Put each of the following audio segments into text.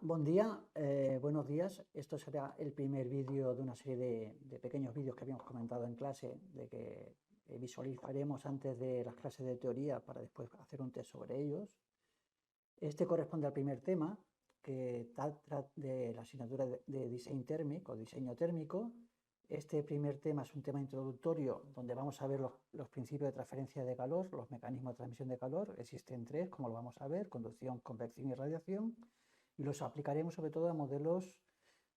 Buen día, buenos días. Esto será el primer vídeo de una serie de pequeños vídeos que habíamos comentado en clase, de que visualizaremos antes de las clases de teoría para después hacer un test sobre ellos. Este corresponde al primer tema, que trata de la asignatura de diseño térmico o diseño térmico. Este primer tema es un tema introductorio donde vamos a ver los principios de transferencia de calor, los mecanismos de transmisión de calor. Existen tres, como lo vamos a ver: conducción, convección y radiación, y los aplicaremos sobre todo a modelos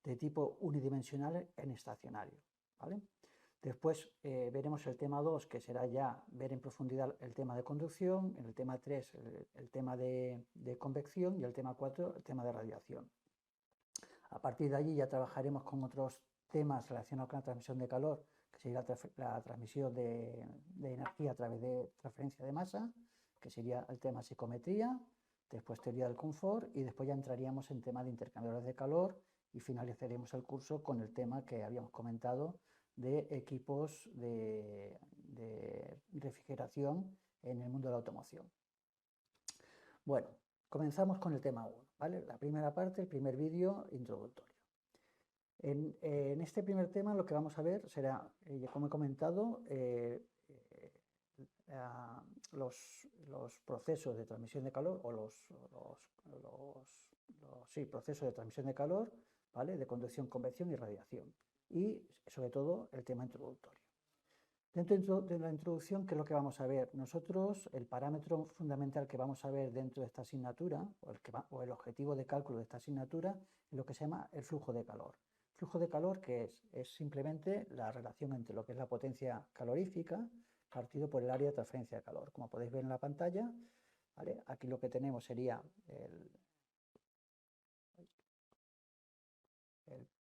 de tipo unidimensional en estacionario, ¿vale? Después veremos el tema 2, que será ya ver en profundidad el tema de conducción; en el tema 3 el tema de convección; y el tema 4 el tema de radiación. A partir de allí ya trabajaremos con otros temas relacionados con la transmisión de calor, que sería la transmisión de energía a través de transferencia de masa, que sería el tema psicometría; después teoría del confort, y después ya entraríamos en tema de intercambiadores de calor, y finalizaremos el curso con el tema que habíamos comentado de equipos de refrigeración en el mundo de la automoción. Bueno, comenzamos con el tema 1, ¿vale? La primera parte, el primer vídeo introductorio. En este primer tema lo que vamos a ver será, como he comentado, los procesos de transmisión de calor, o sí, procesos de transmisión de calor, ¿vale? De conducción, convección y radiación. Y sobre todo el tema introductorio. Dentro de la introducción, ¿qué es lo que vamos a ver? Nosotros, el parámetro fundamental que vamos a ver dentro de esta asignatura, o el objetivo de cálculo de esta asignatura, es lo que se llama el flujo de calor. Flujo de calor, ¿qué es? Es simplemente la relación entre lo que es la potencia calorífica partido por el área de transferencia de calor. Como podéis ver en la pantalla, ¿vale? Aquí lo que tenemos sería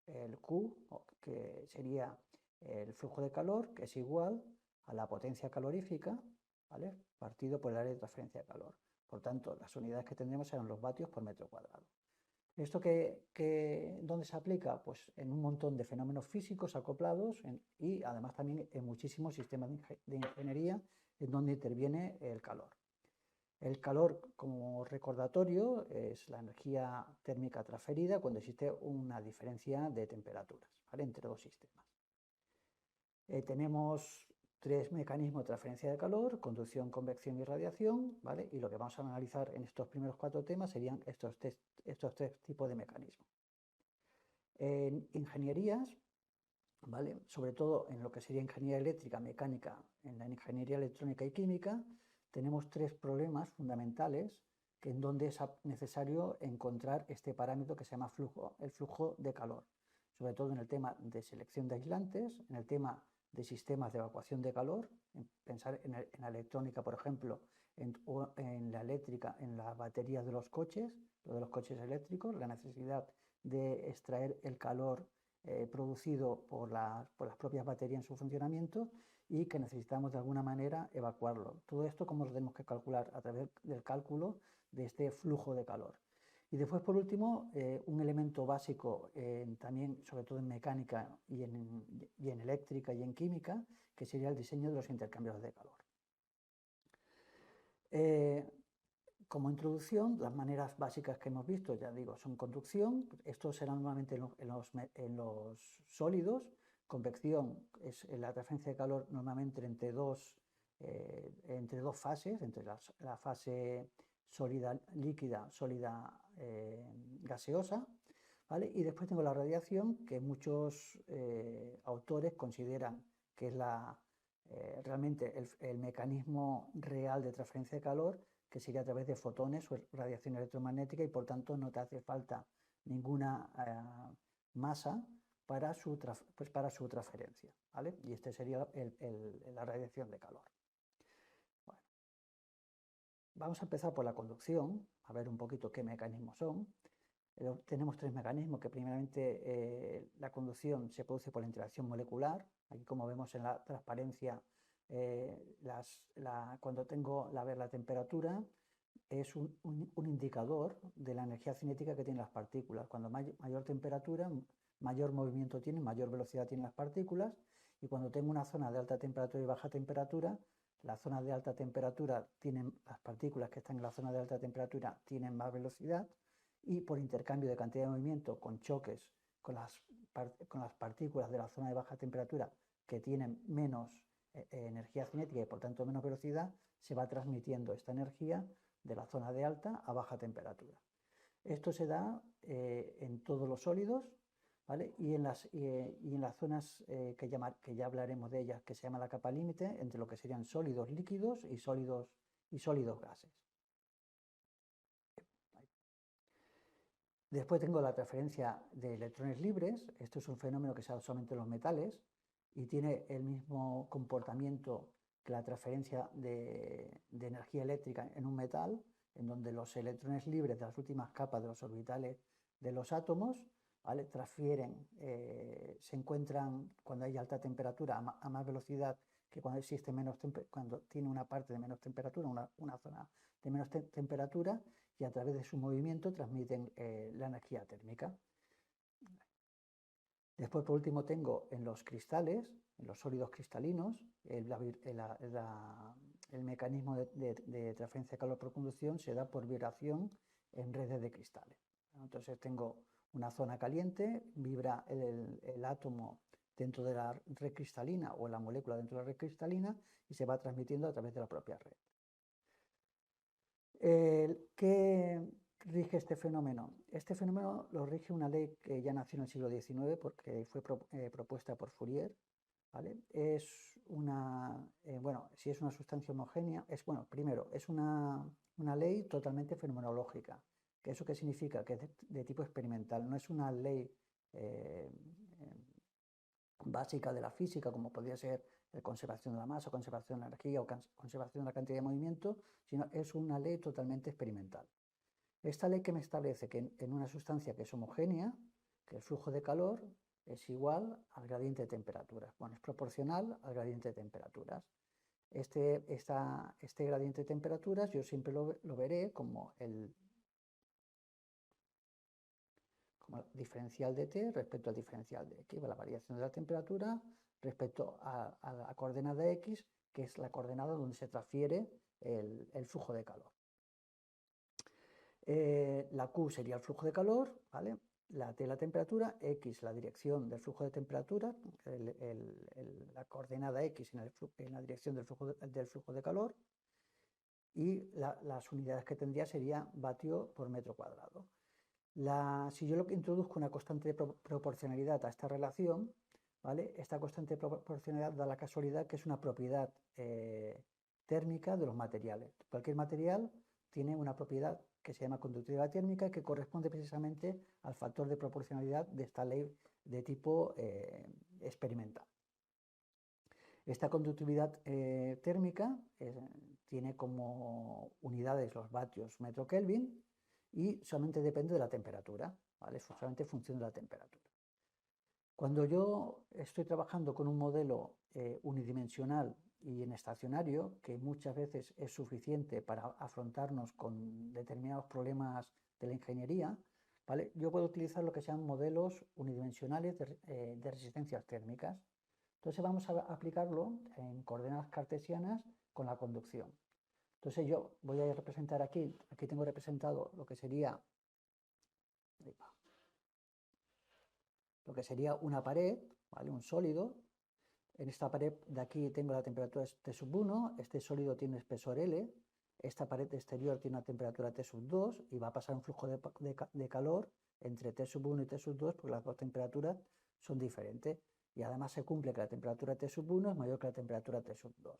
el Q, que sería el flujo de calor, que es igual a la potencia calorífica, ¿vale? Partido por el área de transferencia de calor. Por tanto, las unidades que tendremos serán los vatios por metro cuadrado. ¿Esto dónde se aplica? Pues en un montón de fenómenos físicos acoplados y además también en muchísimos sistemas de ingeniería en donde interviene el calor. El calor, como recordatorio, es la energía térmica transferida cuando existe una diferencia de temperaturas, ¿vale? Entre dos sistemas. Tenemos tres mecanismos de transferencia de calor: conducción, convección y radiación, ¿vale? Y lo que vamos a analizar en estos primeros cuatro temas serían estos tres tipos de mecanismos. En ingenierías, ¿vale? Sobre todo en lo que sería ingeniería eléctrica, mecánica, en la ingeniería electrónica y química, tenemos tres problemas fundamentales en donde es necesario encontrar este parámetro que se llama el flujo de calor. Sobre todo en el tema de selección de aislantes, en el tema de sistemas de evacuación de calor, pensar en la electrónica, por ejemplo, o en la eléctrica, en las baterías de los coches eléctricos, la necesidad de extraer el calor producido por las propias baterías en su funcionamiento, y que necesitamos de alguna manera evacuarlo. Todo esto, ¿cómo lo tenemos que calcular? A través del cálculo de este flujo de calor. Y después, por último, un elemento básico también, sobre todo en mecánica y en eléctrica y en química, que sería el diseño de los intercambiadores de calor. Como introducción, las maneras básicas que hemos visto, ya digo, son conducción. Esto será normalmente en los sólidos. Convección es la transferencia de calor normalmente entre dos fases, entre la fase sólida líquida, sólida gaseosa, ¿vale? Y después tengo la radiación, que muchos autores consideran que es realmente el mecanismo real de transferencia de calor, que sería a través de fotones o radiación electromagnética, y por tanto no te hace falta ninguna masa para su transferencia, ¿vale? Y este sería la radiación de calor. Bueno, vamos a empezar por la conducción, a ver un poquito qué mecanismos son. Tenemos tres mecanismos, que primeramente la conducción se produce por la interacción molecular. Aquí, como vemos en la transparencia, cuando tengo la temperatura, es un indicador de la energía cinética que tienen las partículas. Cuando mayor temperatura, mayor movimiento tienen, mayor velocidad tienen las partículas, y cuando tengo una zona de alta temperatura y baja temperatura, la zona de alta temperatura las partículas que están en la zona de alta temperatura tienen más velocidad, y por intercambio de cantidad de movimiento con choques con las partículas de la zona de baja temperatura que tienen menos energía cinética y por tanto menos velocidad, se va transmitiendo esta energía de la zona de alta a baja temperatura. Esto se da en todos los sólidos, ¿vale? Y en las zonas que ya hablaremos de ellas, que se llama la capa límite, entre lo que serían sólidos líquidos y sólidos gases. Después tengo la transferencia de electrones libres. Esto es un fenómeno que se da solamente en los metales y tiene el mismo comportamiento que la transferencia de energía eléctrica en un metal, en donde los electrones libres de las últimas capas de los orbitales de los átomos, ¿vale?, transfieren, se encuentran cuando hay alta temperatura a más velocidad que cuando existe cuando tiene una parte de menos temperatura, una zona de menos temperatura, y a través de su movimiento transmiten la energía térmica. Después, por último, tengo en los cristales, en los sólidos cristalinos, el mecanismo de transferencia de calor por conducción se da por vibración en redes de cristales. Entonces tengo una zona caliente, vibra el átomo dentro de la red cristalina o la molécula dentro de la red cristalina y se va transmitiendo a través de la propia red. ¿Qué rige este fenómeno? Este fenómeno lo rige una ley que ya nació en el siglo XIX porque fue propuesta por Fourier, ¿vale? Es si es una sustancia homogénea, primero, es una ley totalmente fenomenológica. ¿Eso qué significa? Que es de tipo experimental, no es una ley básica de la física, como podría ser la conservación de la masa, conservación de la energía o conservación de la cantidad de movimiento, sino es una ley totalmente experimental. Esta ley que me establece que en una sustancia que es homogénea, que el flujo de calor es igual al gradiente de temperaturas. Bueno, es proporcional al gradiente de temperaturas. Este gradiente de temperaturas yo siempre lo veré como el diferencial de T respecto al diferencial de X, la variación de la temperatura respecto a la coordenada X, que es la coordenada donde se transfiere el flujo de calor. La Q sería el flujo de calor, ¿vale? La T la temperatura, X la dirección del flujo de temperatura, la coordenada X en la dirección del flujo de calor, y las unidades que tendría sería vatio por metro cuadrado. Si yo introduzco una constante de proporcionalidad a esta relación, ¿vale?, esta constante de proporcionalidad da la casualidad que es una propiedad térmica de los materiales. Cualquier material tiene una propiedad que se llama conductividad térmica y que corresponde precisamente al factor de proporcionalidad de esta ley de tipo experimental. Esta conductividad térmica tiene como unidades los vatios metro Kelvin y solamente depende de la temperatura, ¿vale? Solamente en función de la temperatura. Cuando yo estoy trabajando con un modelo unidimensional y en estacionario, que muchas veces es suficiente para afrontarnos con determinados problemas de la ingeniería, ¿vale?, yo puedo utilizar lo que sean modelos unidimensionales de resistencias térmicas. Entonces vamos a aplicarlo en coordenadas cartesianas con la conducción. Entonces yo voy a representar aquí tengo representado lo que sería una pared, ¿vale?, un sólido. En esta pared de aquí tengo la temperatura T1, este sólido tiene espesor L, esta pared exterior tiene una temperatura T2 y va a pasar un flujo de calor entre T1 y T2 porque las dos temperaturas son diferentes y además se cumple que la temperatura T1 es mayor que la temperatura T2.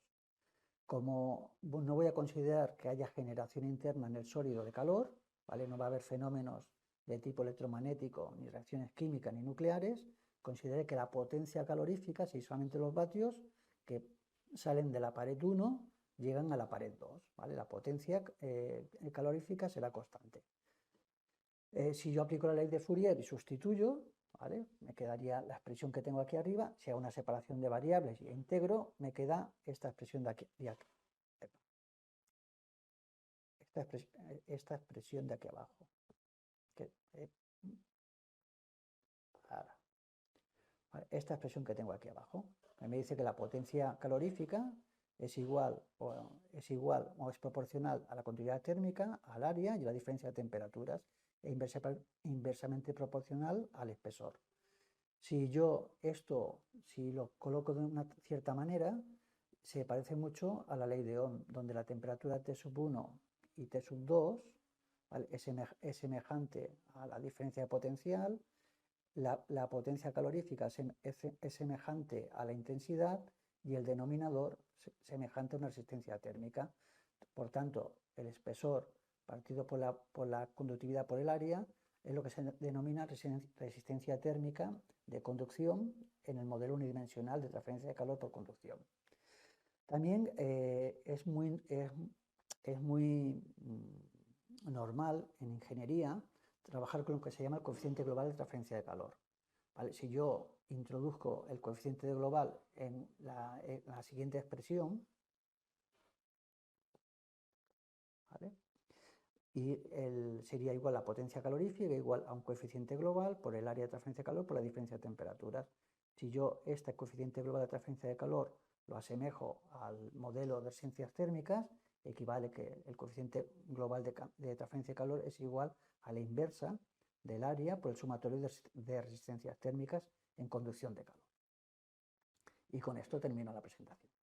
Como no voy a considerar que haya generación interna en el sólido de calor, ¿vale?, no va a haber fenómenos de tipo electromagnético, ni reacciones químicas ni nucleares, considere que la potencia calorífica, si solamente los vatios que salen de la pared 1 llegan a la pared 2, ¿vale? La potencia calorífica será constante. Si yo aplico la ley de Fourier y sustituyo, ¿vale?, me quedaría la expresión que tengo aquí arriba. Si hago una separación de variables e integro, me queda esta expresión de aquí. Esta expresión de aquí abajo. Esta expresión que tengo aquí abajo me dice que la potencia calorífica es igual o es proporcional a la continuidad térmica, al área y a la diferencia de temperaturas, e inversamente proporcional al espesor. Si lo coloco de una cierta manera, se parece mucho a la ley de Ohm, donde la temperatura T1 y T2, ¿vale?, es semejante a la diferencia de potencial, la potencia calorífica es semejante a la intensidad y el denominador semejante a una resistencia térmica. Por tanto, el espesor partido por la conductividad por el área es lo que se denomina resistencia térmica de conducción en el modelo unidimensional de transferencia de calor por conducción. También es muy normal en ingeniería trabajar con lo que se llama el coeficiente global de transferencia de calor. ¿Vale? Si yo introduzco el coeficiente global en la siguiente expresión, ¿vale?, y sería igual a la potencia calorífica igual a un coeficiente global por el área de transferencia de calor por la diferencia de temperaturas. Si yo este coeficiente global de transferencia de calor lo asemejo al modelo de resistencias térmicas, equivale que el coeficiente global de transferencia de calor es igual a la inversa del área por el sumatorio de resistencias térmicas en conducción de calor. Y con esto termino la presentación.